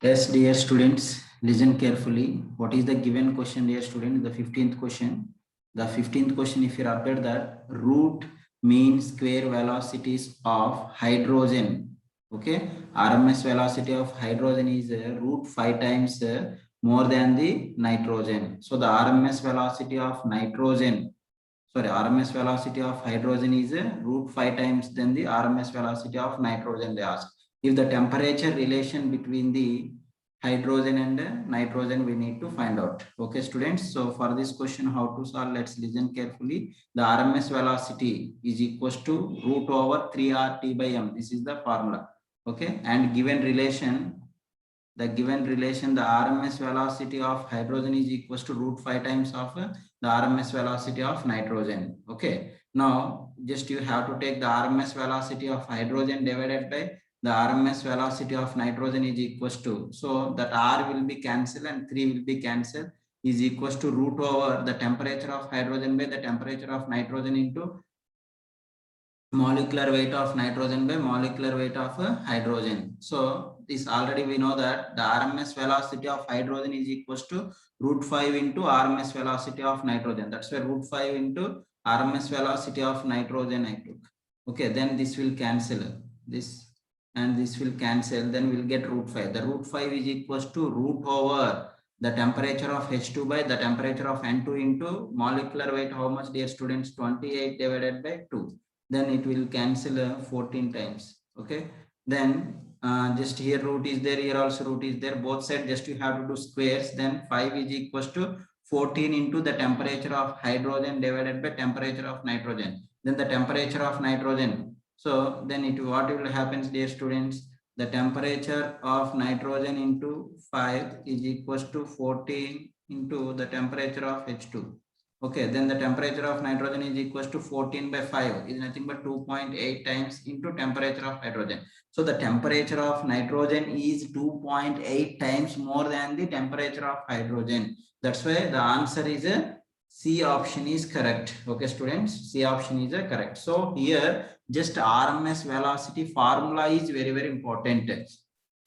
Yes, dear students, listen carefully. What is the given question, dear student? The 15th question. The 15th question, if you update that, root mean square velocities of hydrogen. Okay, RMS velocity of hydrogen is root 5 times more than the nitrogen. So the RMS velocity of nitrogen, sorry, RMS velocity of hydrogen is root 5 times than the RMS velocity of nitrogen, they ask. If the temperature relation between the hydrogen and nitrogen we need to find out. Okay, students. So for this question, how to solve? Let's listen carefully. The RMS velocity is equals to root over 3RT by M. This is the formula. Okay, and given relation, the RMS velocity of hydrogen is equals to root 5 times of the RMS velocity of nitrogen. Okay, now just you have to take the RMS velocity of hydrogen divided by the RMS velocity of nitrogen is equals to, so that R will be cancelled and 3 will be cancelled, is equals to root over the temperature of hydrogen by the temperature of nitrogen into molecular weight of nitrogen by molecular weight of hydrogen. So this already we know that the RMS velocity of hydrogen is equals to root 5 into RMS velocity of nitrogen. That's why root 5 into RMS velocity of nitrogen I took. Okay, then this will cancel this and this will cancel, then we'll get root 5. The root 5 is equals to root over the temperature of H2 by the temperature of N2 into molecular weight. How much, dear students? 28 divided by 2. Then it will cancel 14 times. Okay, then just here root is there, here also root is there, both sides just you have to do squares. Then 5 is equals to 14 into the temperature of hydrogen divided by temperature of nitrogen, then the temperature of nitrogen. So then it what will happen, dear students? The temperature of nitrogen into 5 is equals to 14 into the temperature of H2. Okay, then the temperature of nitrogen is equals to 14 by 5 is nothing but 2.8 times into temperature of hydrogen. So the temperature of nitrogen is 2.8 times more than the temperature of hydrogen. That's why the answer is a C option is correct. Okay, students, C option is a correct. So here just RMS velocity formula is very, very important.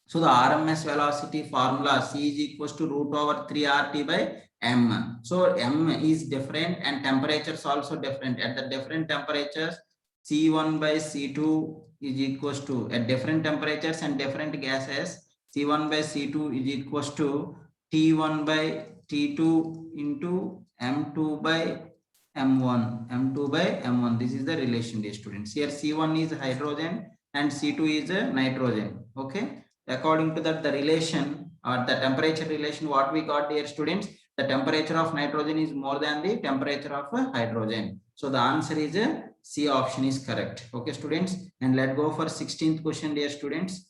So the RMS velocity formula C is equals to root over 3RT by M. So M is different and temperatures also different. At the different temperatures, C1 by C2 is equals to, at different temperatures and different gases, C1 by C2 is equals to T1 by T2 into M2 by M1, M2 by M1. This is the relation, dear students. Here C1 is hydrogen and C2 is nitrogen. Okay. According to that, the relation or the temperature relation, what we got, dear students, the temperature of nitrogen is more than the temperature of hydrogen. So the answer is C option is correct. Okay, students, and let's go for 16th question, dear students.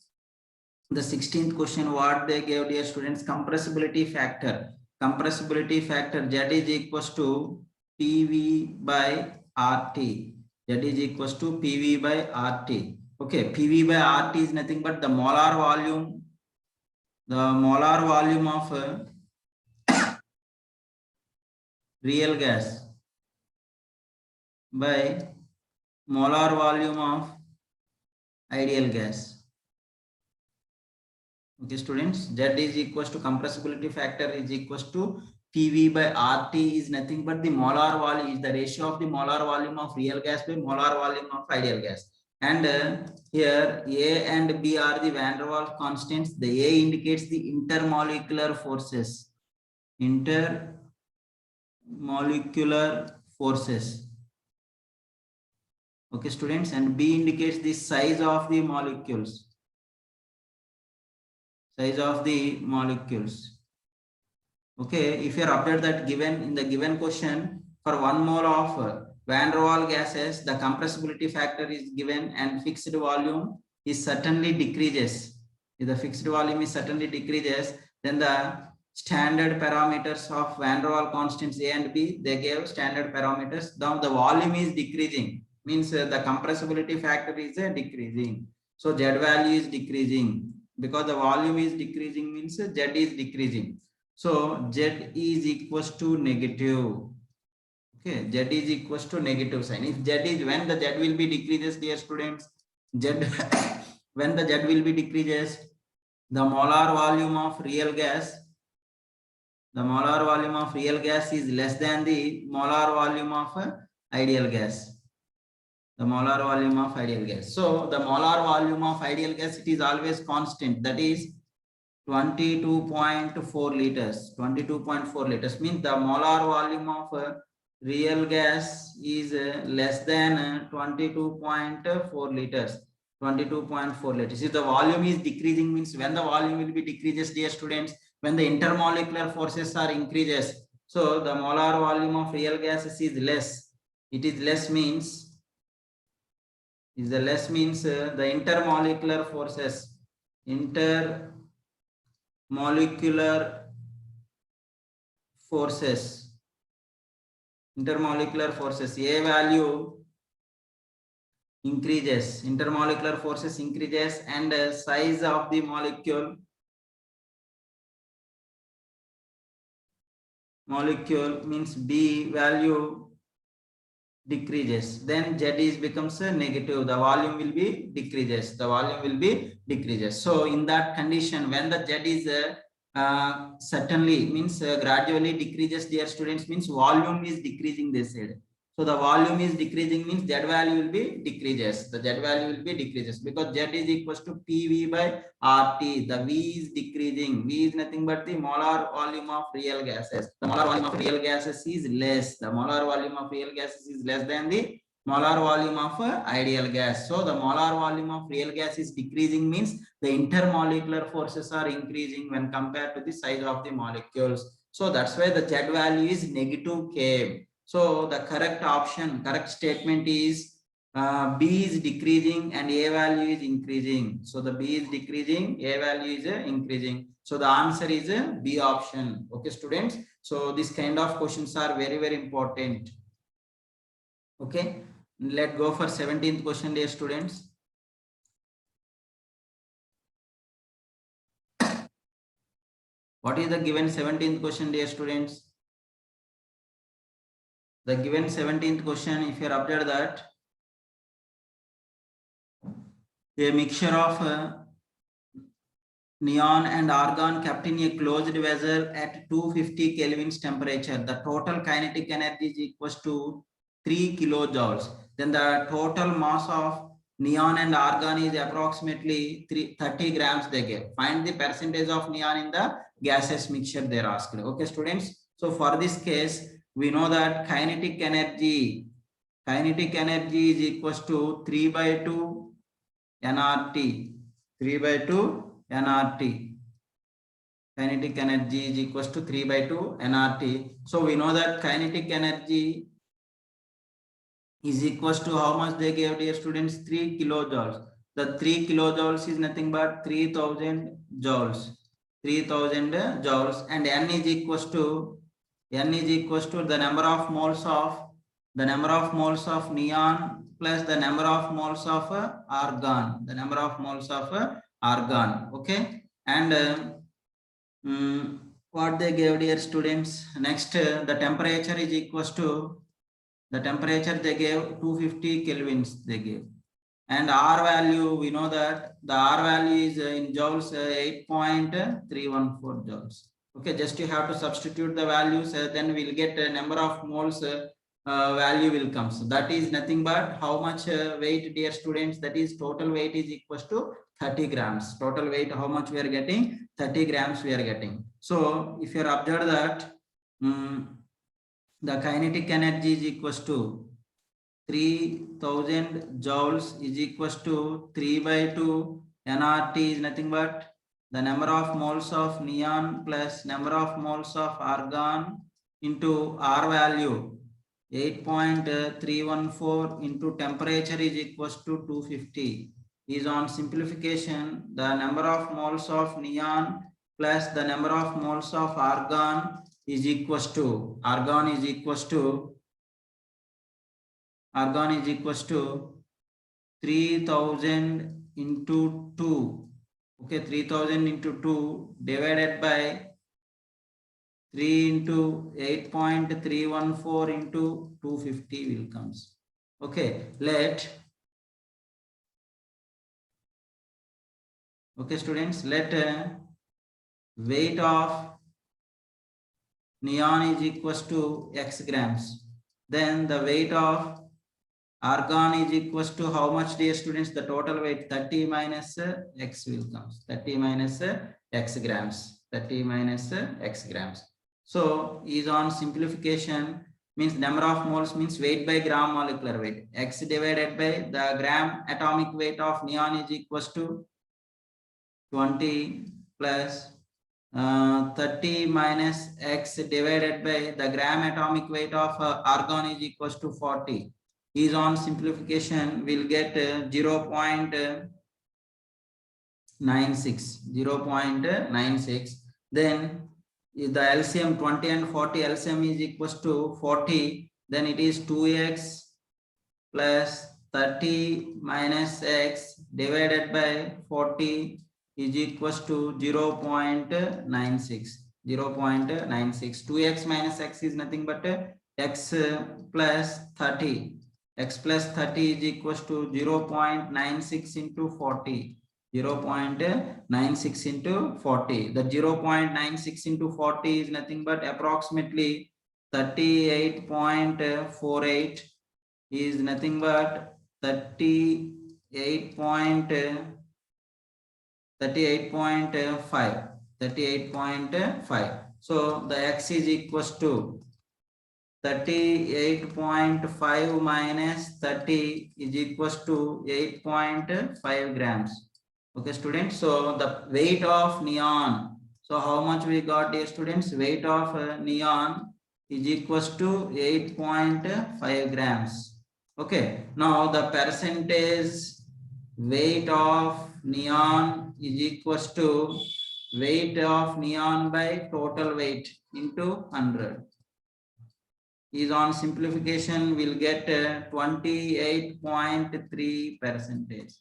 The 16th question, what they gave, dear students, compressibility factor. Compressibility factor Z is equals to PV by RT. Z is equals to PV by RT. Okay, PV by RT is nothing but the molar volume of real gas by molar volume of ideal gas. Okay, students, Z is equals to compressibility factor is equals to PV by RT is nothing but the molar volume, is the ratio of the molar volume of real gas by molar volume of ideal gas. And here A and B are the van der Waals constants. The A indicates the intermolecular forces. Intermolecular forces. Okay, students, and B indicates the size of the molecules. Size of the molecules. Okay, if you are updated that given in the given question, for 1 mole of van der Waals gases, the compressibility factor is given and fixed volume is certainly decreases. If the fixed volume is certainly decreases, then the standard parameters of van der Waals constants A and B, they gave standard parameters. Now the volume is decreasing, means the compressibility factor is decreasing. So Z value is decreasing. Because the volume is decreasing means Z is decreasing. So Z is equals to negative. Okay, Z is equals to negative sign. If Z is, when the Z will be decreases, dear students, Z when the Z will be decreases, the molar volume of real gas, the molar volume of real gas is less than the molar volume of ideal gas. The molar volume of ideal gas. So the molar volume of ideal gas, it is always constant. That is 22.4 liters. 22.4 liters means the molar volume of real gas is less than 22.4 liters. 22.4 liters. If the volume is decreasing, means when the volume will be decreases, dear students, when the intermolecular forces are increases. So the molar volume of real gases is less. It is less means the intermolecular forces, intermolecular forces, A value increases, intermolecular forces increases, and size of the molecule means B value decreases, then Z is becomes a negative, the volume will be decreases, so in that condition, when the Z is certainly means gradually decreases, dear students, means volume is decreasing, they said. So the volume is decreasing means Z value will be decreases, because Z is equals to PV by RT. The V is decreasing. V is nothing but the molar volume of real gases. The molar volume of real gases is less. The molar volume of real gases is less than the molar volume of ideal gas. So the molar volume of real gas is decreasing means the intermolecular forces are increasing when compared to the size of the molecules. So that's why the Z value is negative K. So the correct statement is B is decreasing and A value is increasing. So the B is decreasing, A value is increasing. So the answer is B option. Okay, students. So this kind of questions are very, very important. Okay, let's go for 17th question, dear students. What is the given 17th question, dear students? The given 17th question, if you are observed that a mixture of neon and argon kept in a closed vessel at 250 kelvins temperature, the total kinetic energy is equals to 3 kilojoules. Then the total mass of neon and argon is approximately 30 grams they gave. Find the percentage of neon in the gaseous mixture they are asked. Okay, students. So for this case, we know that kinetic energy is equals to 3 by 2 nRT. 3 by 2 nRT. Kinetic energy is equals to 3 by 2 nRT. So we know that kinetic energy is equals to how much they gave, dear students? 3 kilojoules. The 3 kilojoules is nothing but 3000 joules. 3000 joules, and N is equals to the number of moles of neon plus the number of moles of argon. Okay, and what they gave, dear students? Next, the temperature is equals to the temperature they gave 250 kelvins they gave, and R value, we know that the R value is in joules 8.314 joules. Okay, just you have to substitute the values, then we'll get a number of moles value will come. So that is nothing but how much weight, dear students? That is total weight is equals to 30 grams. Total weight, how much we are getting? 30 grams we are getting. So if you are observed that the kinetic energy is equals to 3000 joules is equals to 3 by 2 nRT is nothing but the number of moles of neon plus number of moles of argon into R value 8.314 into temperature is equals to 250 is on simplification the number of moles of neon plus the number of moles of argon is equals to 3000 into 2. Okay, 3000 into 2 divided by 3 into 8.314 into 250 will comes. Okay, let Okay, students, let weight of neon is equals to x grams. Then the weight of argon is equals to how much, dear students? The total weight 30 minus x will come. 30 minus x grams. 30 minus x grams. So is on simplification means number of moles means weight by gram molecular weight. X divided by the gram atomic weight of neon is equals to 20 plus 30 minus x divided by the gram atomic weight of argon is equals to 40. Is on simplification will get 0.96. Then the LCM 20 and 40 LCM is equals to 40. Then it is 2x plus 30 minus x divided by 40 is equals to 0.96. 0.96. 2x minus x is nothing but x plus 30. X plus 30 is equals to 0.96 into 40. 0.96 into 40. The 0.96 into 40 is nothing but approximately 38.48 is nothing but 38.5. 38.5. So the x is equals to 38.5 minus 30 is equals to 8.5 grams. Okay, students. So the weight of neon. So how much we got, dear students? Weight of neon is equals to 8.5 grams. Okay. Now the percentage weight of neon is equals to weight of neon by total weight into 100. Is on simplification will get 28.3 percentage.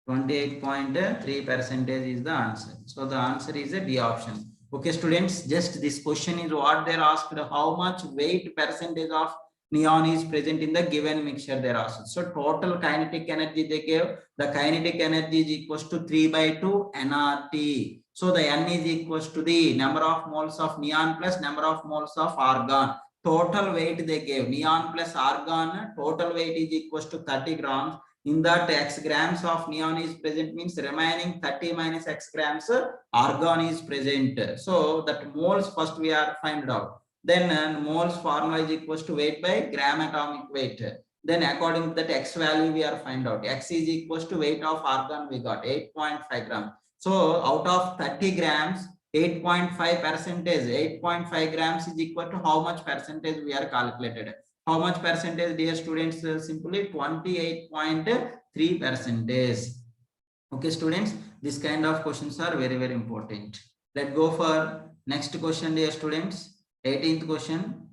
28.3 percentage is the answer. So the answer is a D option. Okay, students, just this question is what they're asked, how much weight percentage of neon is present in the given mixture they're asked. So total kinetic energy they gave, the kinetic energy is equals to 3/2 nRT. So the N is equals to the number of moles of neon plus number of moles of argon. Total weight they gave, neon plus argon, total weight is equals to 30 grams. In that x grams of neon is present means remaining 30 minus x grams argon is present. So that moles first we are find out. Then moles formula is equals to weight by gram atomic weight. Then according to that x value we are find out. X is equals to weight of argon we got 8.5 grams. So out of 30 grams, 8.5 percentage, 8.5 grams is equal to how much percentage we are calculated. How much percentage, dear students? Simply 28.3 percentage. Okay, students, this kind of questions are very, very important. Let's go for next question, dear students. 18th question.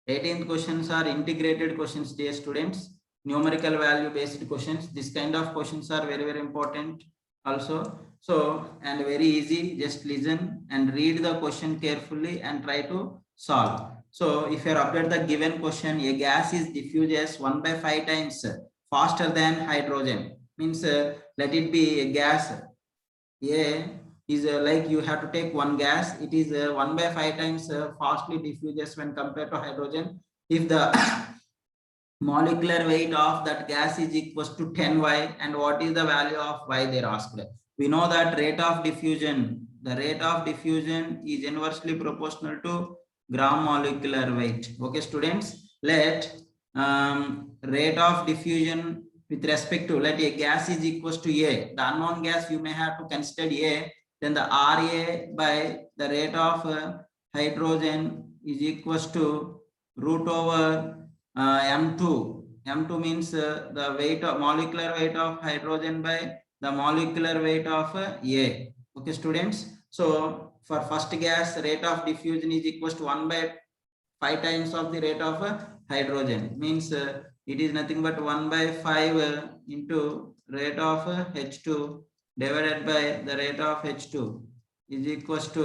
18th questions are integrated questions, dear students. Numerical value based questions. This kind of questions are very, very important also. So, and very easy, just listen and read the question carefully and try to solve. So, if you are updated the given question, a gas is diffuses 1/5 times faster than hydrogen. Means let it be a gas. A is like you have to take one gas. It is 1/5 times fastly diffuses when compared to hydrogen. If the molecular weight of that gas is equals to 10y, and what is the value of y they're asked. We know that rate of diffusion, the rate of diffusion is inversely proportional to gram molecular weight. Okay, students, let rate of diffusion with respect to, let a gas is equals to A, the unknown gas you may have to consider A, then the RA by the rate of hydrogen is equals to root over M2. M2 means the weight of molecular weight of hydrogen by the molecular weight of A. Okay, students. So for first gas, rate of diffusion is equals to 1/5 times of the rate of hydrogen. Means it is nothing but 1/5 into rate of H2 divided by the rate of H2 is equals to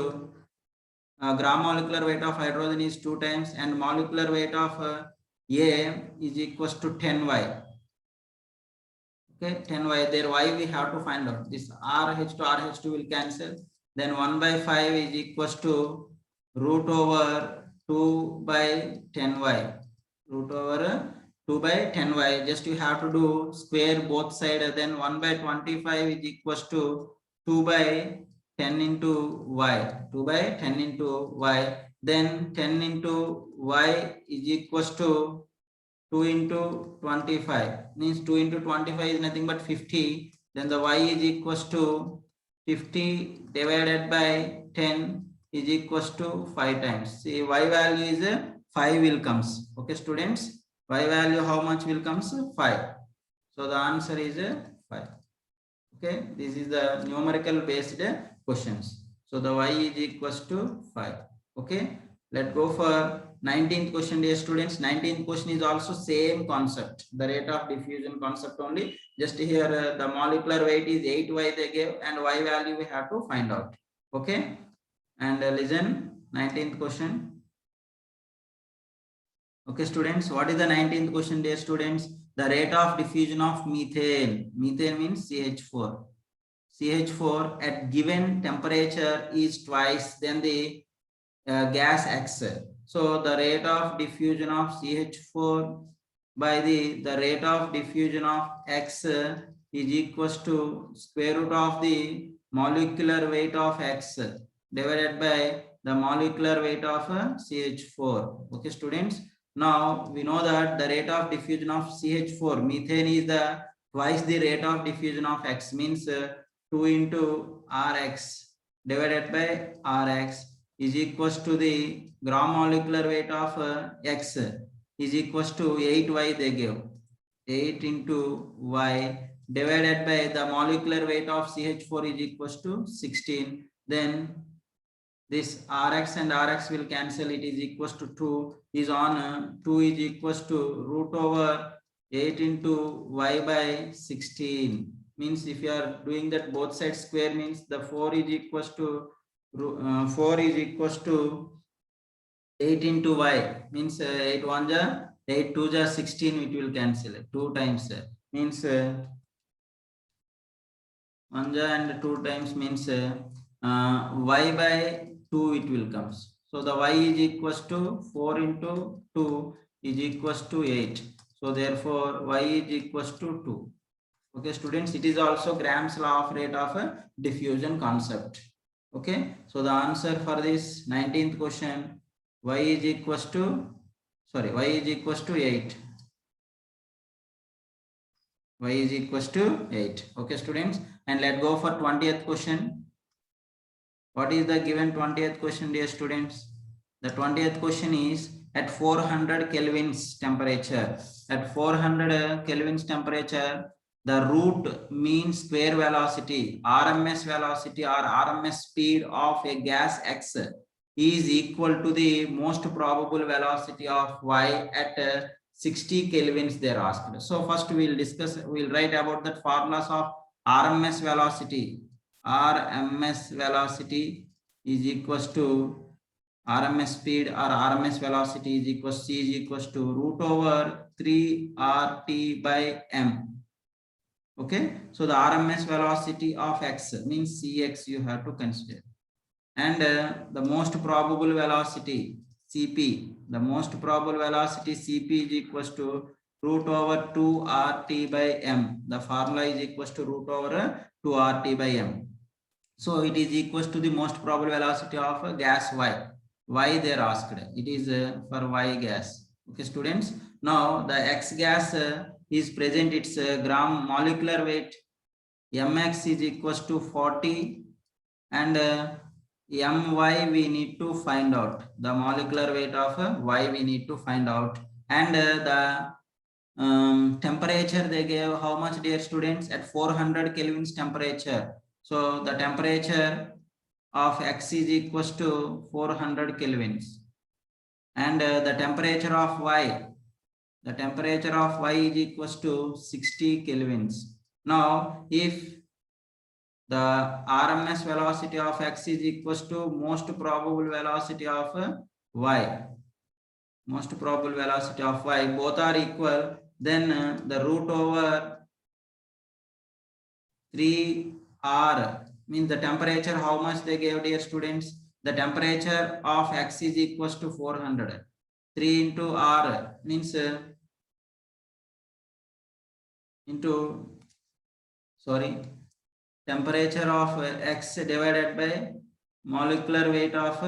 gram molecular weight of hydrogen is 2 times and molecular weight of A is equals to 10y. Okay, 10y, there y we have to find out. This RH to RH2 will cancel. Then 1 by 5 is equals to root over 2 by 10y. Root over 2 by 10y. Just you have to do square both sides. Then 1 by 25 is equals to 2 by 10 into y. 2 by 10 into y. Then 10 into y is equals to 2 into 25, means 2 into 25 is nothing but 50. Then the y is equals to 50 divided by 10 is equals to 5 times. See, y value is 5 will comes. Okay, students, y value how much will comes? 5. So the answer is 5. Okay, this is the numerical based questions. So the y is equals to 5. Okay, let's go for 19th question, dear students. 19th question is also same concept, the rate of diffusion concept only. Just here the molecular weight is 8y they gave, and y value we have to find out. Okay, and listen, 19th question. Okay, students, what is the 19th question, dear students? The rate of diffusion of methane. Methane means CH4. CH4 at given temperature is twice than the gas X. So the rate of diffusion of CH4 by the rate of diffusion of X is equals to square root of the molecular weight of X divided by the molecular weight of CH4. Okay, students. Now we know that the rate of diffusion of CH4, methane, is the twice the rate of diffusion of X, means 2 into Rx divided by Rx is equals to the gram molecular weight of X is equals to 8y they give. 8 into y divided by the molecular weight of CH4 is equals to 16. Then this Rx and Rx will cancel. It is equals to 2 is on 2 is equals to root over 8 into y by 16. Means if you are doing that both sides square, means the 4 is equals to 4 is equals to 8 into y, means 8 1 ja 8 2 ja 16, it will cancel 2 times means 1 ja and 2 times means y by 2 it will comes. So the y is equals to 4 into 2 is equals to 8. So therefore y is equals to 2. Okay, students, it is also Gram's law of rate of diffusion concept. Okay, so the answer for this 19th question, y is equals to 8. Y is equals to 8. Okay, students, and let's go for 20th question. What is the given 20th question, dear students? The 20th question is at 400 kelvins temperature. At 400 kelvins temperature, the root mean square velocity, RMS velocity or RMS speed of a gas X is equal to the most probable velocity of Y at 60 kelvins they are asked. So first we'll write about the formulas of RMS velocity. RMS velocity is equals to RMS speed or RMS velocity is equals C is equals to root over 3 RT by M. Okay, so the RMS velocity of X means Cx you have to consider, and the most probable velocity Cp, the most probable velocity Cp is equals to root over 2 RT by M. The formula is equals to root over 2 RT by M. So it is equals to the most probable velocity of a gas Y. Y they are asked. It is for Y gas. Okay, students. Now the X gas is present. Its gram molecular weight mx is equals to 40, and my we need to find out. The molecular weight of y we need to find out, and the temperature they gave how much, dear students? At 400 kelvins temperature. So the temperature of X is equals to 400 kelvins, and the temperature of Y, is equals to 60 kelvins. Now if the RMS velocity of X is equals to most probable velocity of Y, both are equal, then the root over 3R means the temperature, how much they gave, dear students? The temperature of X is equals to 400. 3 into R means temperature of X divided by molecular weight of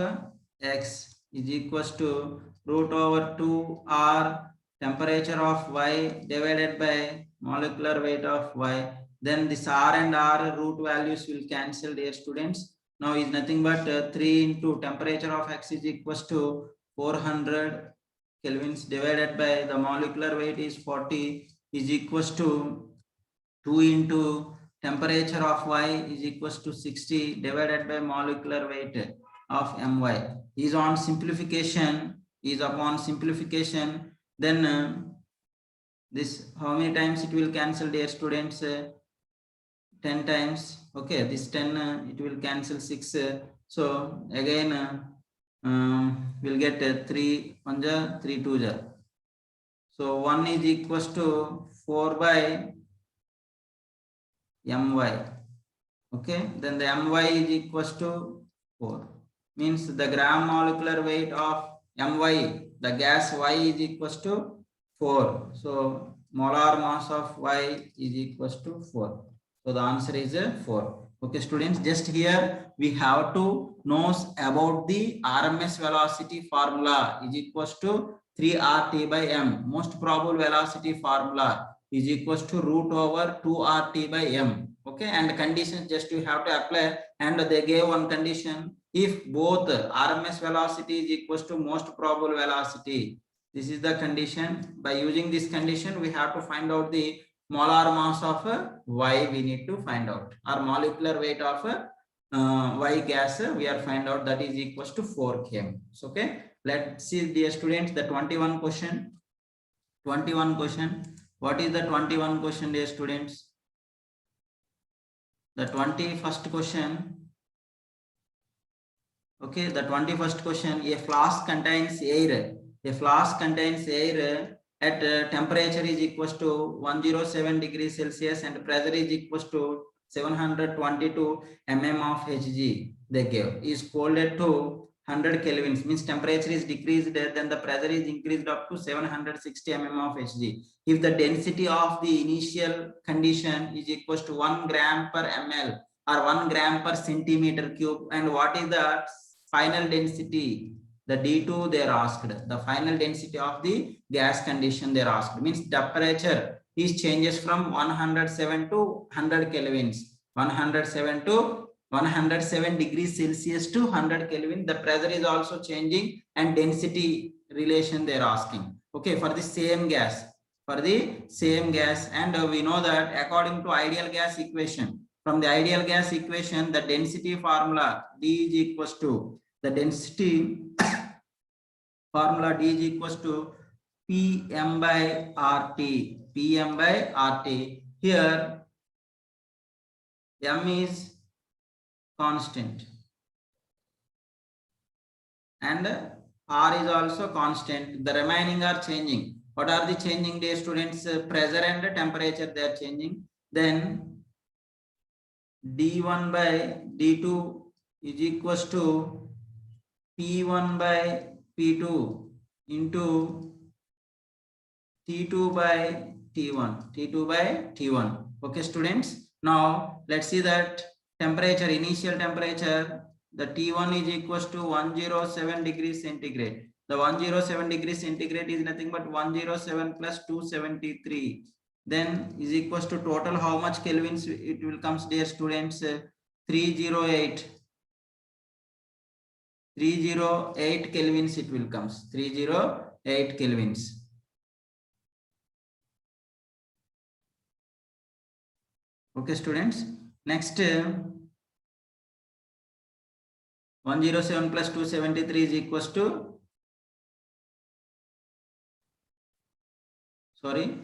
X is equals to root over 2R temperature of Y divided by molecular weight of Y. Then this R and R root values will cancel, dear students. Now is nothing but 3 into temperature of X is equals to 400 kelvins divided by the molecular weight is 40 is equals to 2 into temperature of Y is equals to 60 divided by molecular weight of My. Is on simplification, is upon simplification, then this how many times it will cancel, dear students? 10 times. Okay, this 10 it will cancel 6. So again we'll get 3 1 ja 3 2 ja. So 1 is equals to 4 by My. Okay, then the My is equals to 4. Means the gram molecular weight of My, the gas Y is equals to 4. So molar mass of Y is equals to 4. So the answer is 4. Okay, students, just here we have to know about the RMS velocity formula is equals to 3RT by M. Most probable velocity formula is equals to root over 2RT by M. Okay, and conditions just you have to apply, and they gave one condition: if both RMS velocity is equals to most probable velocity. This is the condition. By using this condition, we have to find out the molar mass of Y. We need to find out, or molecular weight of Y gas. We are find out that is equals to 4 km. So, okay, let's see, dear students, the 21 question. 21 question. What is the 21 question, dear students? The 21st question. Okay, the 21st question. A flask contains air. A flask contains air at temperature is equals to 107 degrees Celsius and pressure is equals to 722 mm of Hg. They gave is cooled to 100 kelvins, means temperature is decreased, then the pressure is increased up to 760 mm of Hg. If the density of the initial condition is equals to 1 gram per ml or 1 gram per centimeter cube, and what is the final density? The D2 they are asked. The final density of the gas condition they are asked. Means temperature is changes from 107 to 100 kelvins. 107 to 107 degrees Celsius to 100 Kelvin. The pressure is also changing and density relation they are asking. Okay, for the same gas. For the same gas, and we know that according to ideal gas equation, from the ideal gas equation, the density formula D is equals to the density formula D is equals to Pm by RT. Pm by RT. Here M is constant and R is also constant. The remaining are changing. What are the changing, dear students? Pressure and temperature they are changing. Then D1 by D2 is equals to P1 by P2 into T2 by T1. T2 by T1. Okay, students. Now let's see that temperature, initial temperature, the T1 is equals to 107 degrees centigrade. The 107 degrees centigrade is nothing but 107 plus 273. Then is equals to total how much kelvins it will comes, dear students? 308. 308 kelvins it will comes. 308 kelvins. Okay, students. Next, 107 plus 273 is equals to, sorry,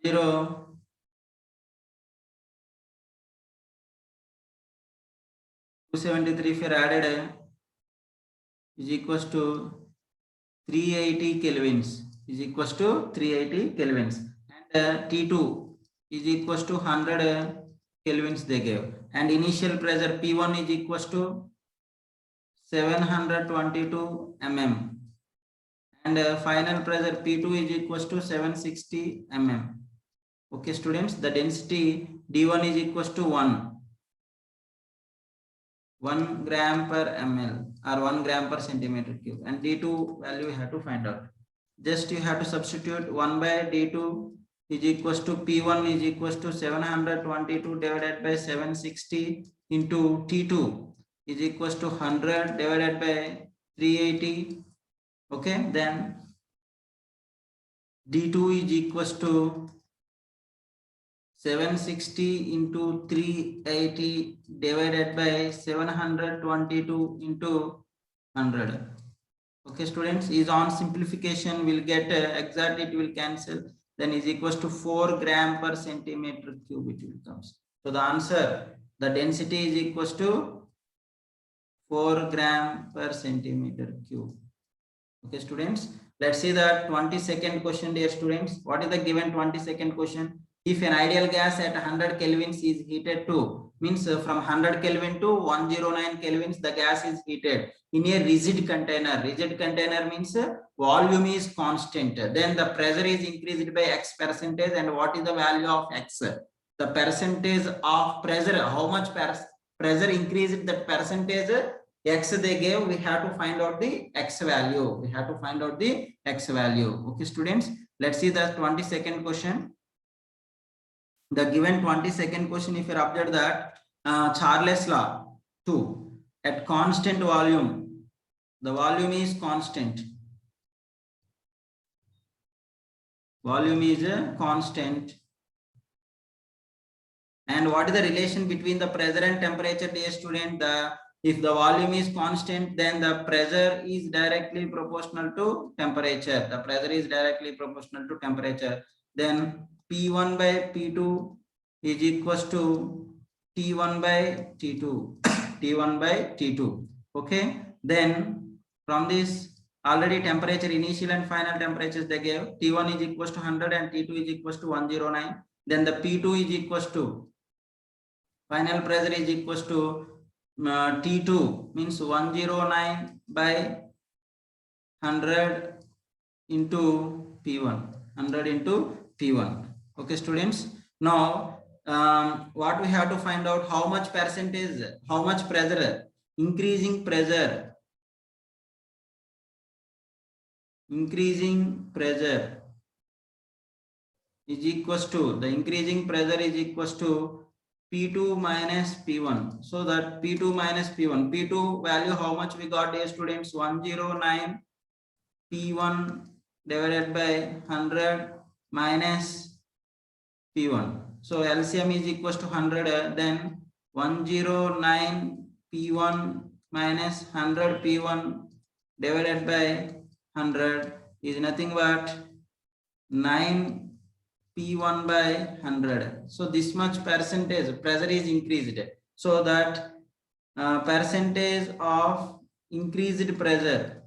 273 if you are added is equals to 380 kelvins. is equals to 380 kelvins, and T2 is equals to 100 kelvins they gave, and initial pressure P1 is equals to 722 mm, and final pressure P2 is equals to 760 mm. Okay, students, the density D1 is equals to 1 gram per ml or 1 gram per centimeter cube, and D2 value you have to find out. Just you have to substitute 1 by D2 is equals to P1 is equals to 722 divided by 760 into T2 is equals to 100 divided by 380. Okay, then D2 is equals to 760 into 380 divided by 722 into 100. Okay, students, is on simplification will get exact, it will cancel, then is equals to 4 gram per centimeter cube it will comes. So the answer, the density is equals to 4 gram per centimeter cube. Okay, students, let's see the 22nd question, dear students. What is the given 22nd question? If an ideal gas at 100 kelvins is heated to, means from 100 kelvin to 109 kelvins, the gas is heated in a rigid container. Rigid container means volume is constant. Then the pressure is increased by X percentage. And what is the value of X? The percentage of pressure, how much pressure increased, that percentage X they gave, we have to find out the X value. We have to find out the X value. Okay, students, let's see the 22nd question. The given 22nd question, if you observe that Charles law 2, at constant volume, the volume is constant. Volume is constant. And what is the relation between the pressure and temperature, dear student? If the volume is constant, then the pressure is directly proportional to temperature. The pressure is directly proportional to temperature. Then P1 by P2 is equals to T1 by T2. T1 by T2. Okay. Then from this, already temperature, initial and final temperatures they gave. T1 is equals to 100 and T2 is equals to 109. Then the P2 is equals to, final pressure is equals to T2 means 109 by 100 into P1. 100 into P1. Okay, students. Now, what we have to find out, how much percentage, how much pressure, increasing pressure is equals to, the increasing pressure is equals to P2 minus P1. So that P2 minus P1, P2 value how much we got, dear students? 109 P1 divided by 100 minus P1. So LCM is equals to 100. Then 109 P1 minus 100 P1 divided by 100 is nothing but 9 P1 by 100. So this much percentage pressure is increased. So that percentage of increased pressure,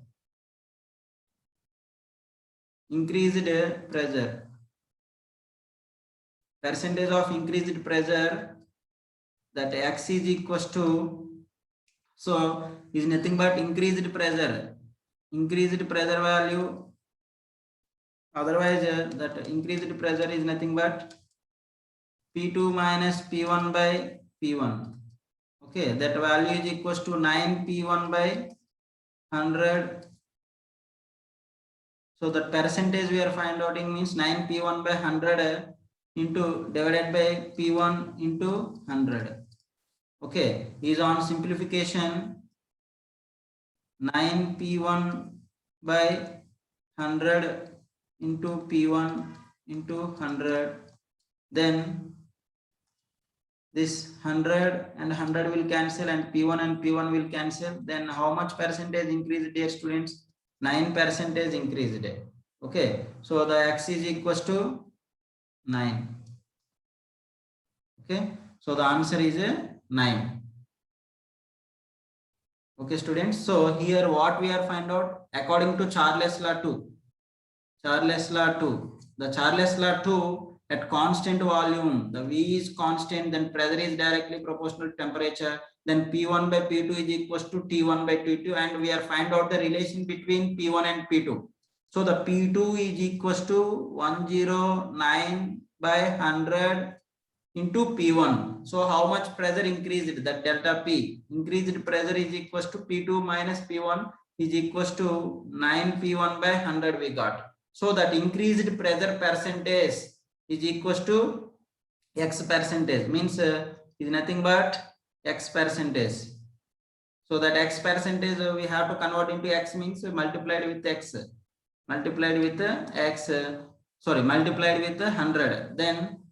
percentage of increased pressure, that X is equals to, so is nothing but increased pressure value. Otherwise, that increased pressure is nothing but P2 minus P1 by P1. Okay, that value is equals to 9 P1 by 100. So the percentage we are finding out means 9 P1 by 100 into divided by P1 into 100. Okay, is on simplification 9 P1 by 100 into P1 into 100. Then this 100 and 100 will cancel and P1 will cancel. Then how much percentage increased, dear students? 9% increased. Okay, so the X is equals to 9. Okay, so the answer is 9. Okay, students. So here what we are find out, according to Charles law 2. Charles law 2. The Charles law 2, at constant volume, the V is constant, then pressure is directly proportional to temperature, then P1 by P2 is equals to T1 by T2, and we are find out the relation between P1 and P2. So the P2 is equals to 109 by 100 into P1. So how much pressure increased? That delta P. Increased pressure is equals to P2 minus P1 is equals to 9 P1 by 100 we got. So that increased pressure percentage is equals to X percentage, means is nothing but X percentage. So that X percentage we have to convert into X, means multiplied with X, multiplied with X, multiplied with 100. Then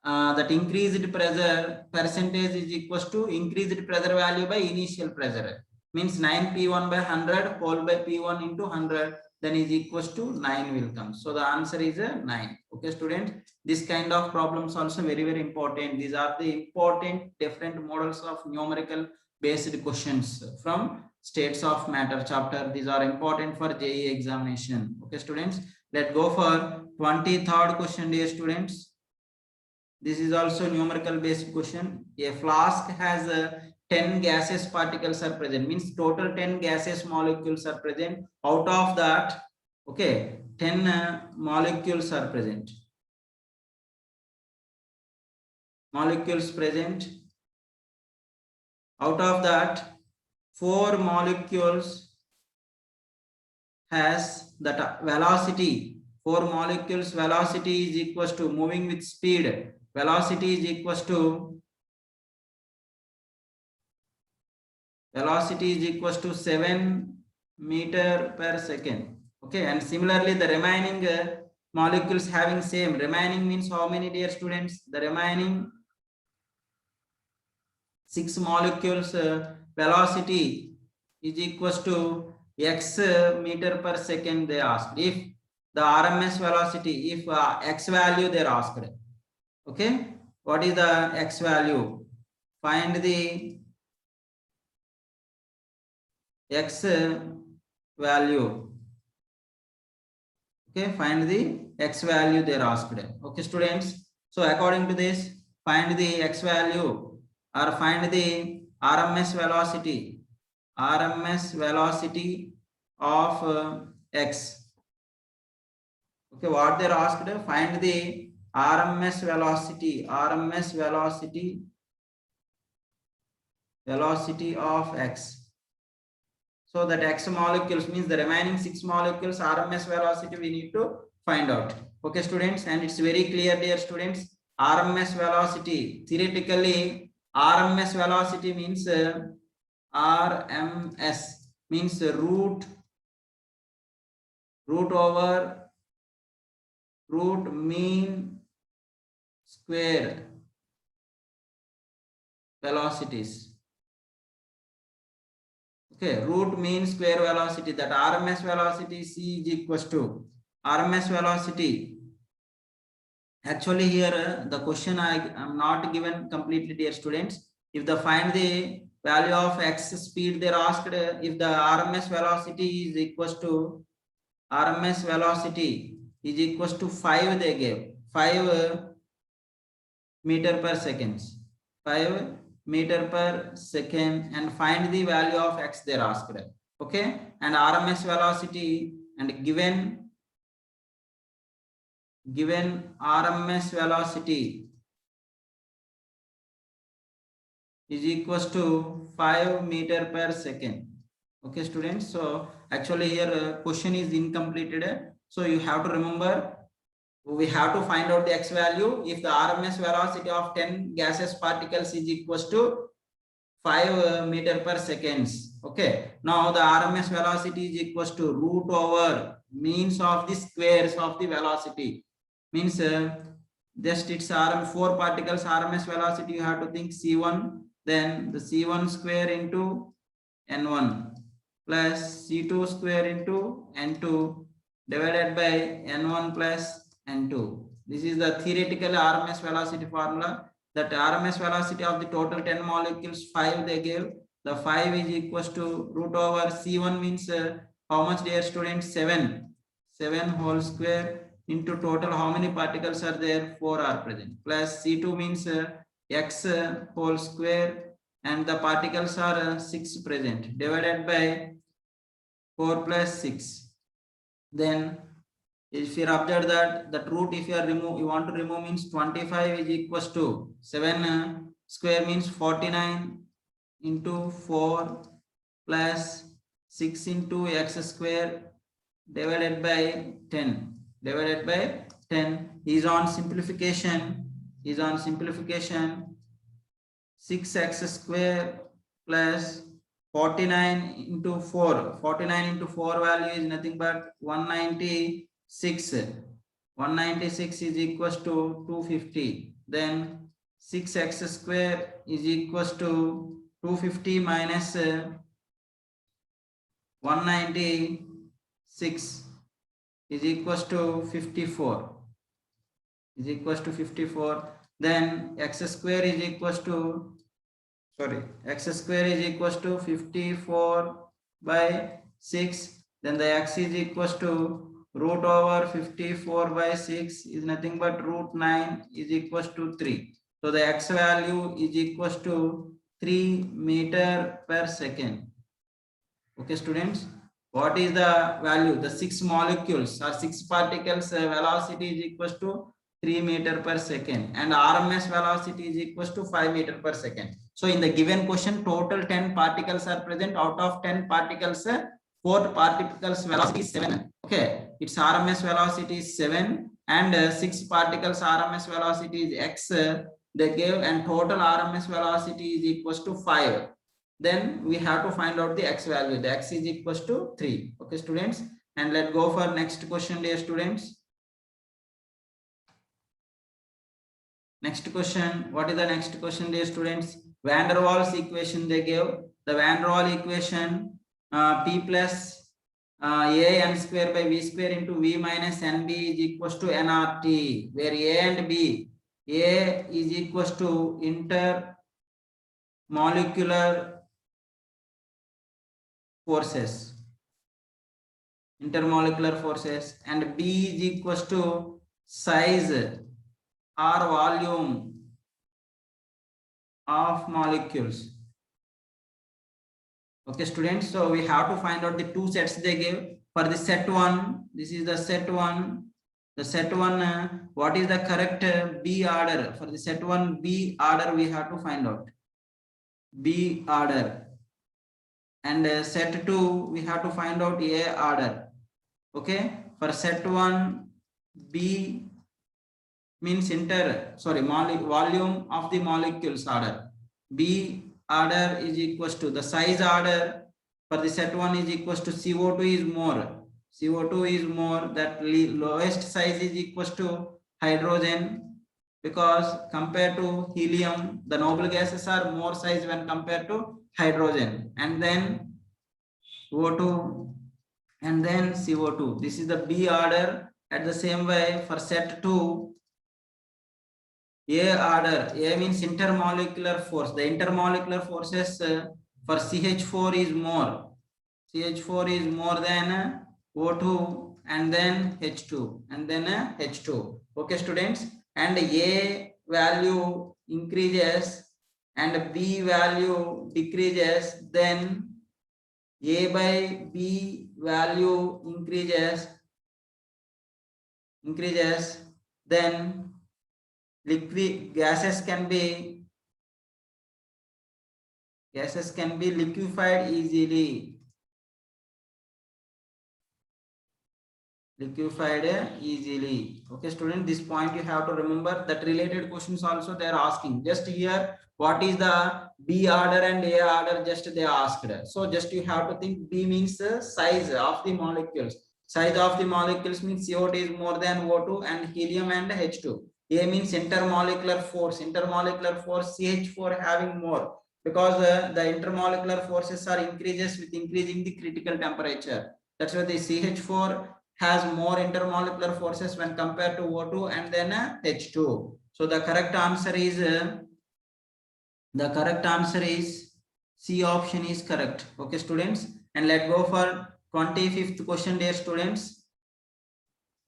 that increased pressure percentage is equals to increased pressure value by initial pressure, means 9 P1 by 100 whole by P1 into 100, then is equals to 9 will come. So the answer is 9. Okay, students, this kind of problems also very, very important. These are the important different models of numerical based questions from states of matter chapter. These are important for JEE examination. Okay, students, let's go for 23rd question, dear students. This is also numerical based question. A flask has 10 gaseous particles are present, means total 10 gaseous molecules are present. Out of that, okay, 10 molecules are present. Molecules present. Out of that, 4 molecules has that velocity. 4 molecules velocity is equals to moving with speed. Velocity is equals to 7 meter per second. Okay, and similarly the remaining molecules having same. Remaining means how many, dear students? The remaining 6 molecules velocity is equals to X meter per second they asked. If the RMS velocity, if X value they are asked. Okay, what is the X value? Find the X value. Okay, find the X value they are asked. Okay, students. So according to this, find the X value or find the RMS velocity. RMS velocity of X. Okay, what they are asked? Find the RMS velocity. RMS velocity of X. So that X molecules means the remaining 6 molecules RMS velocity we need to find out. Okay, students, and it's very clear, dear students. RMS velocity, theoretically, RMS velocity means RMS means root over root mean square velocities. Okay, root mean square velocity, that RMS velocity C is equals to RMS velocity. Actually here the question I am not given completely, dear students. If they find the value of X speed, they are asked if the RMS velocity is equals to 5, they gave 5 meter per second. 5 meter per second, and find the value of X they are asked. Okay, and RMS velocity, and given RMS velocity is equals to 5 meter per second. Okay, students, so actually here question is incompleted, so you have to remember we have to find out the X value if the RMS velocity of 10 gaseous particles is equals to 5 meter per seconds. Okay, now the RMS velocity is equals to root over means of the squares of the velocity, means just it's 4 particles RMS velocity, you have to think C1, then the C1 square into N1 plus C2 square into N2 divided by N1 plus N2. This is the theoretical RMS velocity formula. That RMS velocity of the total 10 molecules 5 they gave. The 5 is equals to root over C1 means how much, dear students? 7. 7 whole square into total how many particles are there? 4 are present. Plus C2 means x whole square and the particles are 6 present divided by 4 plus 6. Then if you observe that root, if you want to remove means 25 is equals to 7 square means 49 into 4 plus 6 into x square divided by 10 is on simplification 6x square plus 49 into 4 value is nothing but 196 is equals to 250. Then 6x square is equals to 250 minus 196 is equals to 54 then x square is equals to 54 by 6. Then the x is equals to root over 54 by 6 is nothing but root 9 is equals to 3. So the x value is equals to 3 meter per second. Okay, students, what is the value? The 6 molecules or 6 particles velocity is equals to 3 meter per second and RMS velocity is equals to 5 meter per second. So in the given question, total 10 particles are present. Out of 10 particles, 4 particles velocity is 7. Okay, its RMS velocity is 7 and 6 particles RMS velocity is x. They gave and total RMS velocity is equals to 5. Then we have to find out the x value. The x is equals to 3. Okay, students, and let's go for next question, dear students. Next question. What is the next question, dear students? Van der Waals equation they gave. The Van der Waals equation p plus a n square by v square into v minus nb is equals to nRT, where a and b, a is equals to intermolecular forces and b is equals to size or volume of molecules. Okay, students, so we have to find out the two sets they gave. For the set 1, this is the set 1. The set 1, what is the correct B order? For the set 1 B order, we have to find out B order. And set 2, we have to find out A order. Okay, for set 1 B means volume of the molecules order. B order is equals to the size order for the set 1 is equals to CO2 is more. That lowest size is equals to hydrogen, because compared to helium, the noble gases are more size when compared to hydrogen, and then O2 and then CO2. This is the B order. At the same way for set 2, A order. A means intermolecular force. The intermolecular forces for CH4 is more. CH4 is more than O2 and then H2 and then H2. Okay, students, and A value increases and B value decreases, then A by B value increases, then liquid gases can be liquefied easily. Okay, student, this point you have to remember. That related questions also they are asking. Just here, what is the B order and A order? Just they asked. So just you have to think B means the size of the molecules. Size of the molecules means CO2 is more than O2 and helium and H2. A means intermolecular force. CH4 having more, because the intermolecular forces are increases with increasing the critical temperature. That's why the CH4 has more intermolecular forces when compared to O2 and then H2. So the correct answer is C option is correct. Okay, students, and let's go for 25th question, dear students.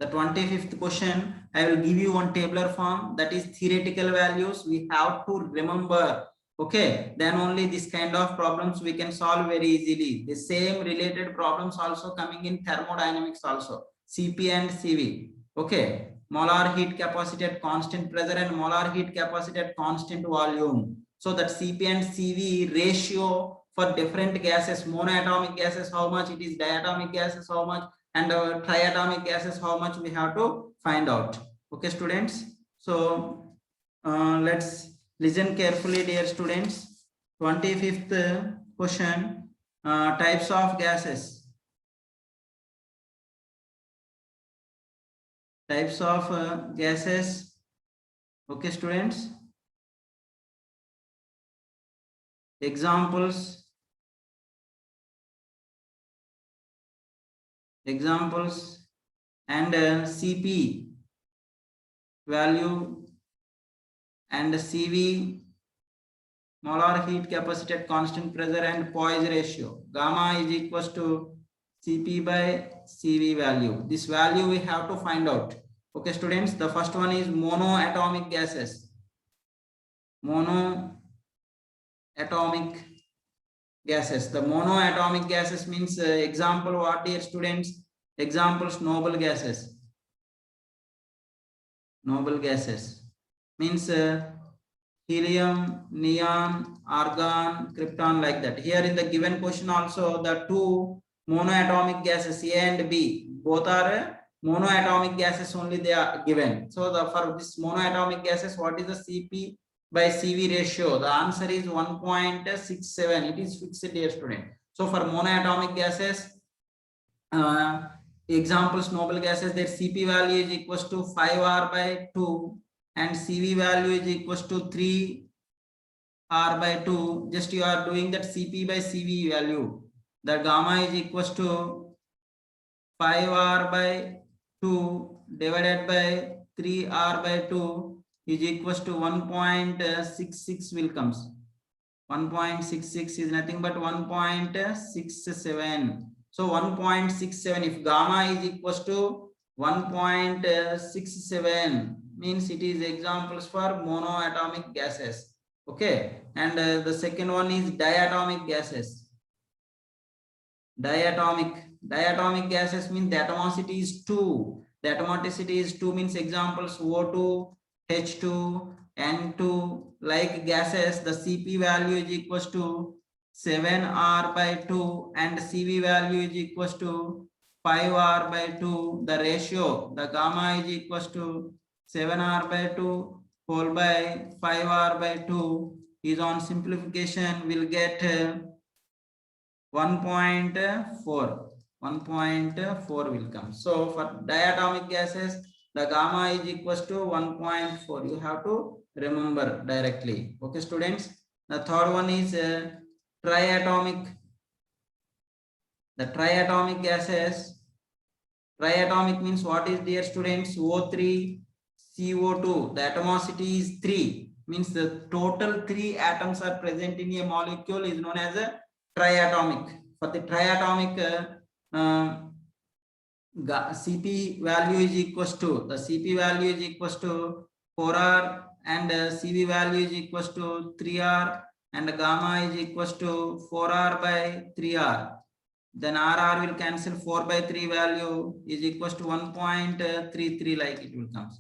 The 25th question, I will give you one tabular form, that is theoretical values. We have to remember. Okay, then only this kind of problems we can solve very easily. The same related problems also coming in thermodynamics also, Cp and Cv. Okay, molar heat capacity at constant pressure and molar heat capacity at constant volume. So that Cp and Cv ratio for different gases, monoatomic gases how much it is, diatomic gases how much, and triatomic gases how much we have to find out. Okay students, so let's listen carefully dear students. 25th question, types of gases. Types of gases. Okay students, examples and Cp value and Cv molar heat capacity at constant pressure and Poisson ratio. Gamma is equals to Cp by Cv value. This value we have to find out. Okay students, the first one is monoatomic gases. Monoatomic gases. The monoatomic gases means example what dear students? Examples noble gases. Noble gases means helium, neon, argon, krypton, like that. Here in the given question also the two monoatomic gases A and B both are monoatomic gases only they are given. So the for this monoatomic gases, what is the Cp by Cv ratio? The answer is 1.67. It is fixed dear student. So for monoatomic gases, examples noble gases, their Cp value is equals to 5R by 2 and Cv value is equals to 3R by 2. Just you are doing that Cp by Cv value. The gamma is equals to 5R by 2 divided by 3R by 2 is equals to 1.66 will comes. 1.66 is nothing but 1.67. So 1.67, if gamma is equals to 1.67 means it is examples for monoatomic gases. Okay, and the second one is diatomic gases. Diatomic gases means the atomicity is 2. The atomicity is 2 means examples O2, H2, N2, like gases. The Cp value is equals to 7R by 2 and Cv value is equals to 5R by 2. The ratio, the gamma is equals to 7R by 2 whole by 5R by 2 is on simplification will get 1.4. 1.4 will come. So for diatomic gases, the gamma is equals to 1.4. You have to remember directly. Okay students. The third one is triatomic. The triatomic gases. Triatomic means what is dear students? O3, CO2. The atomicity is 3. Means the total 3 atoms are present in a molecule is known as a triatomic. For the triatomic, Cp value is equals to, the Cp value is equals to 4R and Cv value is equals to 3R and gamma is equals to 4R by 3R. Then RR will cancel, 4 by 3 value is equals to 1.33 like it will come.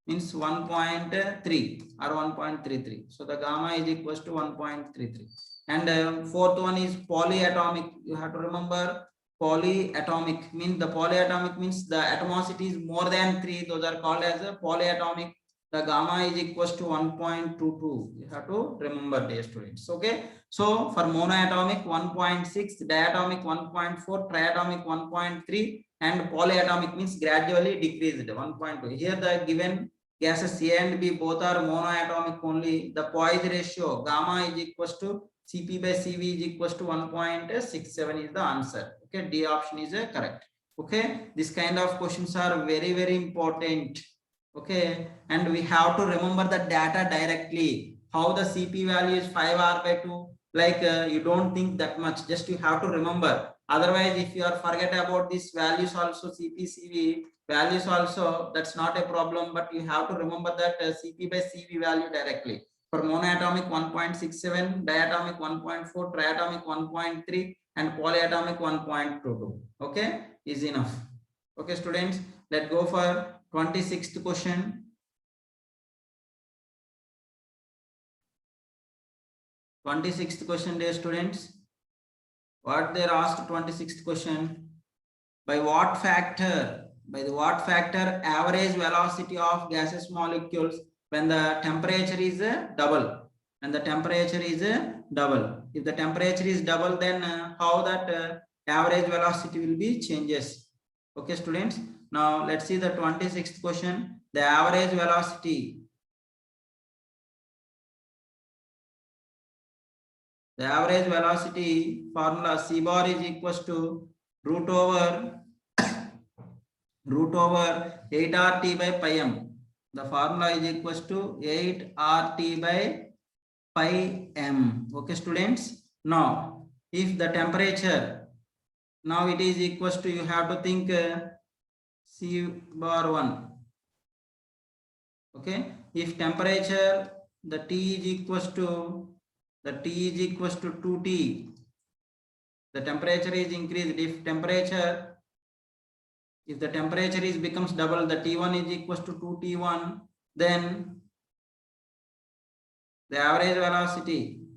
Means 1.3 or 1.33. So the gamma is equals to 1.33. And fourth one is polyatomic. You have to remember polyatomic means the polyatomic means the atomicity is more than 3. Those are called as a polyatomic. The gamma is equals to 1.22. You have to remember, dear students. Okay. So for monoatomic 1.6, diatomic 1.4, triatomic 1.3, and polyatomic means gradually decreased 1.2. Here the given gases A and B both are monoatomic only. The Poisson ratio gamma is equals to Cp by Cv is equals to 1.67 is the answer. Okay, D option is correct. Okay, this kind of questions are very, very important. Okay, and we have to remember the data directly. How the Cp value is 5R by 2. Like you don't think that much. Just you have to remember Otherwise, if you are forget about these values also, CP, CV values also, that's not a problem, but you have to remember that CP by CV value directly. For monoatomic 1.67, diatomic 1.4, triatomic 1.3, and polyatomic 1.22. Okay, is enough. Okay, students, let's go for 26th question. 26th question, dear students. What they asked 26th question? By what factor? By the what factor average velocity of gaseous molecules when the temperature is double? When the temperature is double. If the temperature is double, then how that average velocity will be changes? Okay, students. Now let's see the 26th question. The average velocity. The average velocity formula C bar is equals to root over 8RT by pi m. The formula is equals to 8RT by pi m. Okay, students. Now, if the temperature, now it is equals to, you have to think C bar 1. Okay, if temperature, the T is equals to 2T. The temperature is increased. If the temperature is becomes double, the T1 is equals to 2T1, then the average velocity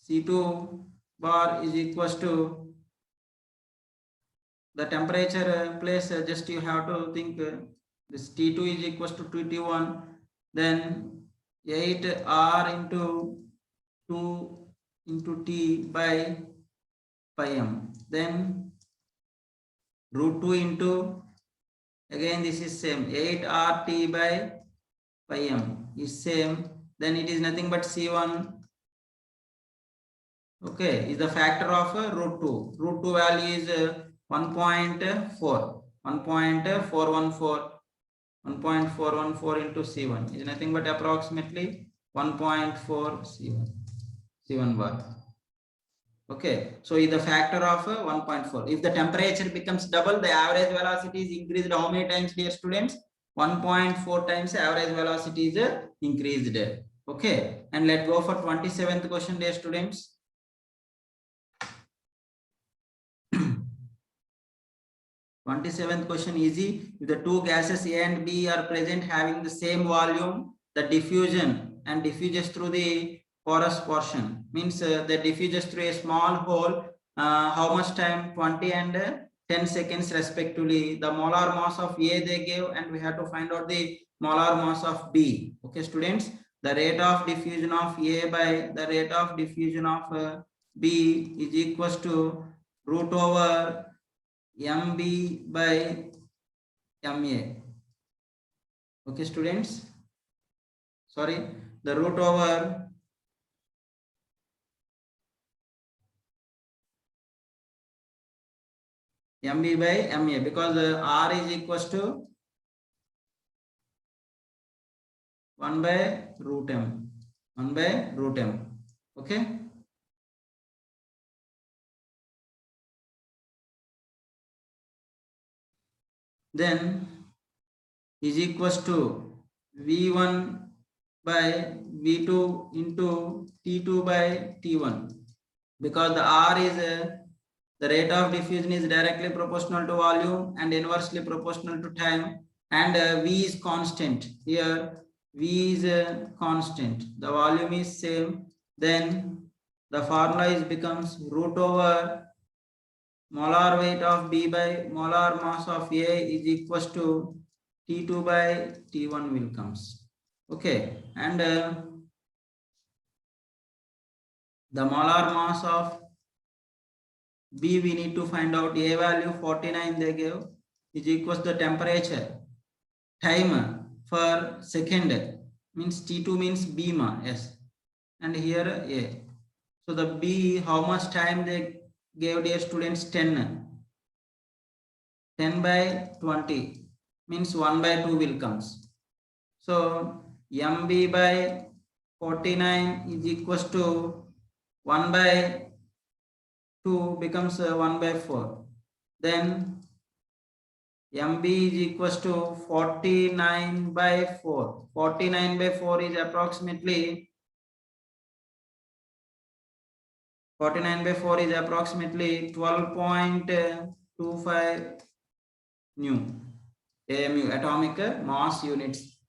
C2 bar is equals to the temperature place, just you have to think this T2 is equals to 2T1, then 8R into 2 into T by pi m, then root 2 into, again this is same, 8RT by pi m is same, then it is nothing but C1. Okay, is the factor of root 2. Root 2 value is 1.4, 1.414 into C1 is nothing but approximately 1.4 C1 bar. Okay, so is the factor of 1.4. If the temperature becomes double, the average velocity is increased how many times, dear students? 1.4 times average velocity is increased. Okay, and let's go for 27th question, dear students. 27th question, easy. If the two gases A and B are present having the same volume, the diffusion and diffuses through the porous portion, means the diffuses through a small hole, how much time? 20 and 10 seconds respectively. The molar mass of A they gave, and we have to find out the molar mass of B. Okay, students, the rate of diffusion of A by the rate of diffusion of B is equals to root over MB by MA. Okay, students. Sorry, the root over MB by MA, because R is equals to 1 by root M. 1 by root M. Okay. Then is equals to V1 by V2 into T2 by T1, because the R is the rate of diffusion is directly proportional to volume and inversely proportional to time, and V is constant. Here V is a constant, the volume is same, then the formula is becomes root over molar weight of B by molar mass of A is equals to T2 by T1 will comes. Okay, and the molar mass of B we need to find out. A value 49 they gave is equals to the temperature, time for second, means T2 means B ma, yes, and here A. So the B, how much time they gave, dear students? 10 by 20 means 1 by 2 will comes. So MB by 49 is equals to 1 by 2 becomes 1 by 4. Then MB is equals to 49 by 4. 49 by 4 is approximately 12.25 nu AMU, atomic mass units.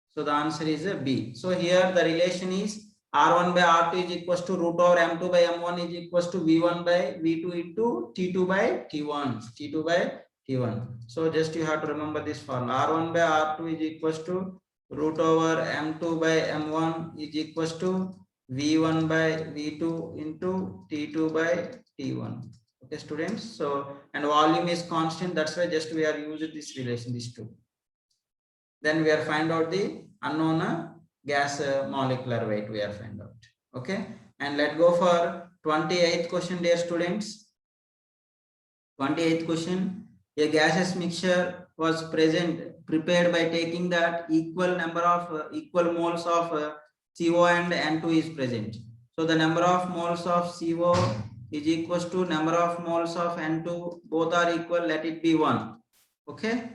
So the answer is B. So here the relation is R1 by R2 is equals to root over M2 by M1 is equals to V1 by V2 into T2 by T1. T2 by T1. So just you have to remember this formula. R1 by R2 is equals to root over M2 by M1 is equals to V1 by V2 into T2 by T1. Okay, students. So and volume is constant. That's why just we are using this relation, these two. Then we are find out the unknown gas molecular weight. We are find out. Okay, and let's go for 28th question, dear students. 28th question: a gaseous mixture was prepared by taking that equal number of equal moles of CO and N2 is present. So the number of moles of CO is equals to number of moles of N2. Both are equal. Let it be 1. Okay.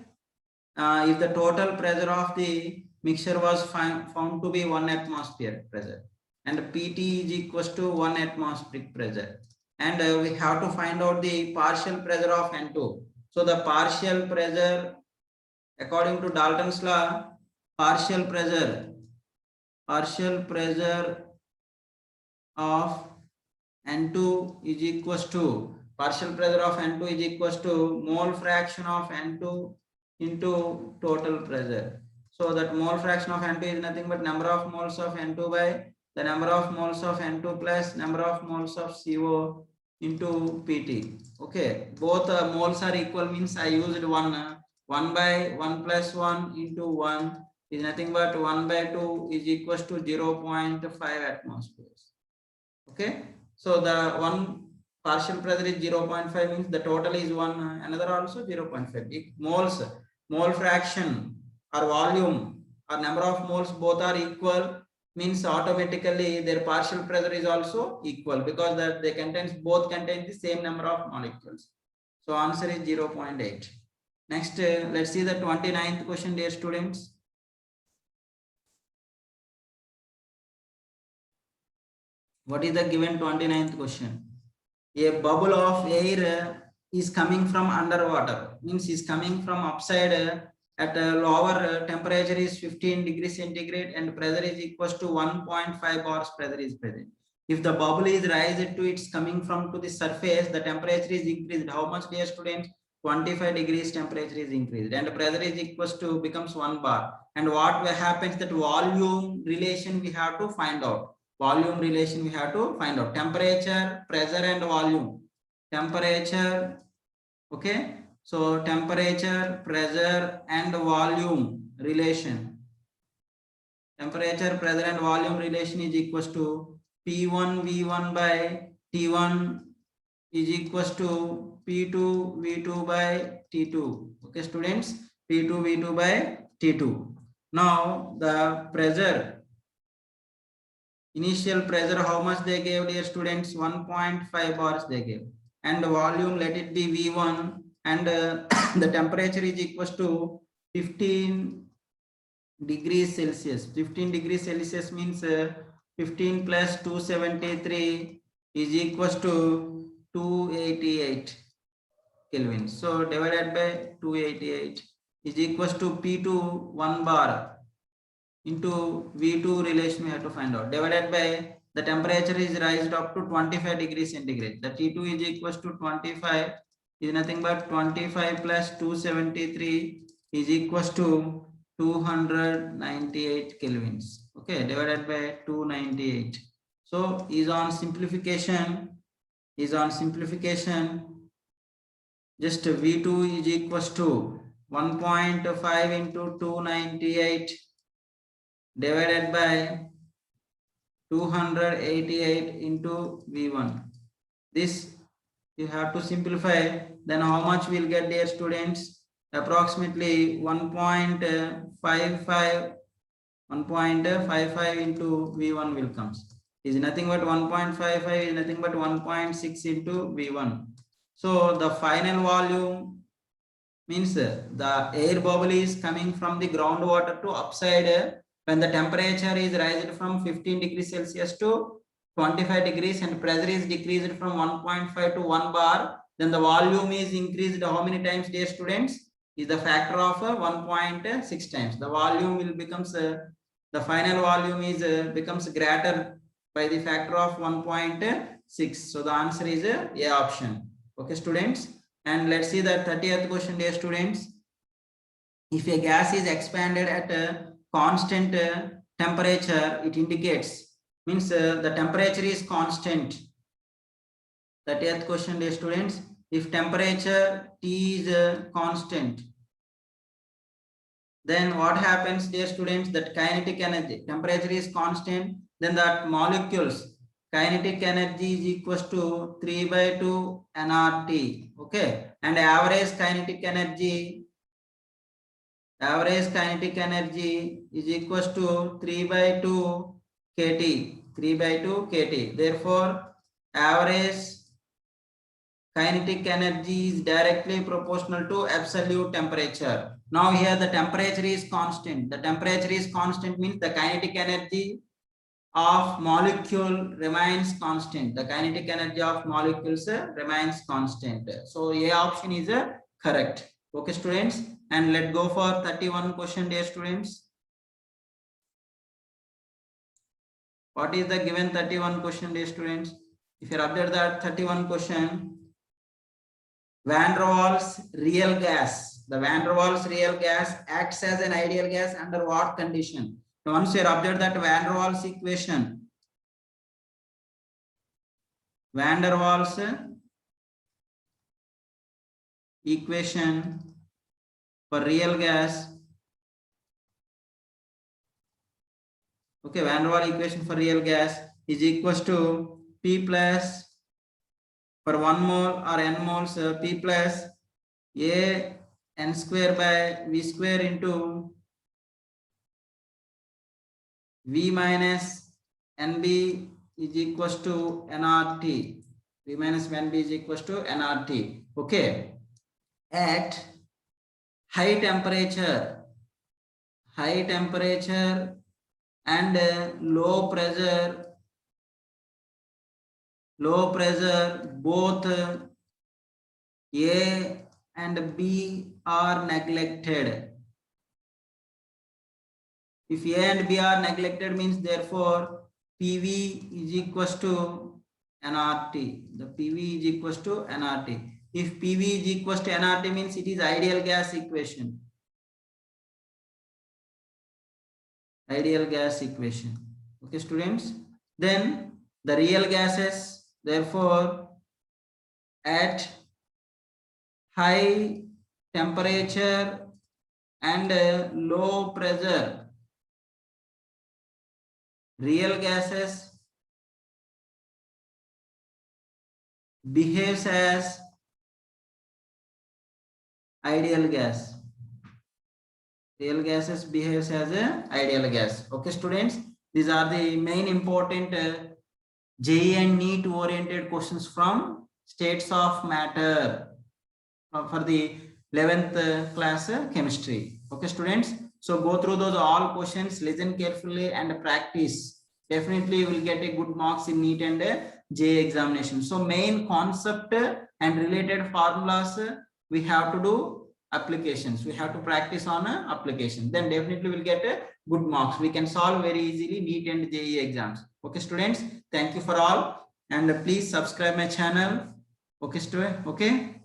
If the total pressure of the mixture was found to be 1 atmosphere pressure, and PT is equals to 1 atmospheric pressure, and we have to find out the partial pressure of N2. So the partial pressure, according to Dalton's law, partial pressure of N2 is equals to mole fraction of N2 into total pressure. So that mole fraction of N2 is nothing but number of moles of N2 by the number of moles of N2 plus number of moles of CO into PT. Okay, both moles are equal means I used 1 by 1 plus 1 into 1 is nothing but 1 by 2 is equals to 0.5 atmospheres. Okay, so the one partial pressure is 0.5 means the total is 1, another also 0.5. If mole fraction or volume or number of moles both are equal means automatically their partial pressure is also equal, because that they both contain the same number of molecules. So answer is 0.8. Next, let's see the 29th question, dear students. What is the given 29th question? A bubble of air is coming from underwater, means is coming from upside at a lower temperature is 15 degrees centigrade and pressure is equals to 1.5 bars pressure is present. If the bubble is raised to its coming from to the surface, the temperature is increased. How much, dear students? 25 degrees temperature is increased and pressure is equals to becomes 1 bar. And what happens, that volume relation we have to find out. Volume relation we have to find out. Temperature, pressure and volume. Temperature, okay. So temperature, pressure and volume relation. Temperature, pressure and volume relation is equals to P1 V1 by T1 is equals to P2 V2 by T2. Okay, students, P2 V2 by T2. Now the pressure, initial pressure, how much they gave, dear students? 1.5 bars they gave, and the volume, let it be V1, and the temperature is equals to 15 degrees Celsius. 15 degrees Celsius means 15 plus 273 is equals to 288 Kelvin. So divided by 288 is equals to P2 1 bar into V2 relation we have to find out, divided by the temperature is raised up to 25 degrees centigrade. The T2 is equals to 25 is nothing but 25 plus 273 is equals to 298 kelvins. Okay, divided by 298. So is on simplification, just V2 is equals to 1.5 into 298 divided by 288 into V1. This you have to simplify, then how much we'll get, dear students? Approximately 1.55 into V1 will comes. is nothing but 1.55 is nothing but 1.6 into V1. So the final volume means the air bubble is coming from the groundwater to upside when the temperature is raised from 15 degrees Celsius to 25 degrees and pressure is decreased from 1.5 to 1 bar. Then the volume is increased how many times, dear students? Is the factor of 1.6 times. The volume will becomes the final volume is becomes greater by the factor of 1.6. So the answer is A option. Okay, students. And let's see the 30th question, dear students. If a gas is expanded at a constant temperature, it indicates, means the temperature is constant. 30th question, dear students. If temperature T is constant, then what happens, dear students? That kinetic energy, temperature is constant, then that molecules kinetic energy is equals to 3/2 nRT. Okay, and average kinetic energy is equals to 3/2 kT. 3/2 kT. Therefore, average kinetic energy is directly proportional to absolute temperature. Now here the temperature is constant. The temperature is constant means the kinetic energy of molecule remains constant. The kinetic energy of molecules remains constant. So A option is correct. Okay, students. And let's go for 31 question, dear students. What is the given 31 question, dear students? If you observe that 31 question, Van der Waals real gas. The Van der Waals real gas acts as an ideal gas under what condition? Now, once you observe that Van der Waals equation, Van der Waals equation for real gas. Okay, Van der Waals equation for real gas is equals to P plus for 1 mole or n moles P plus A n square by V square into V minus NB is equals to nRT. V minus NB is equals to nRT. Okay. At high temperature and low pressure, both A and B are neglected. If A and B are neglected means therefore PV is equals to nRT. The PV is equals to nRT. If PV is equals to nRT means it is ideal gas equation. Ideal gas equation. Okay, students. Then the real gases, therefore, at high temperature and low pressure, real gases behaves as ideal gas. Real gases behaves as an ideal gas. Okay, students, these are the main important JEE and NEET oriented questions from states of matter for the 11th class chemistry. Okay, students, so go through those all questions, listen carefully and practice. Definitely you will get a good marks in NEET and JEE examination. So main concept and related formulas we have to do applications. We have to practice on application. Then definitely we'll get good marks. We can solve very easily NEET and JEE exams. Okay, students. Thank you for all, and please subscribe my channel. Okay, student. Okay.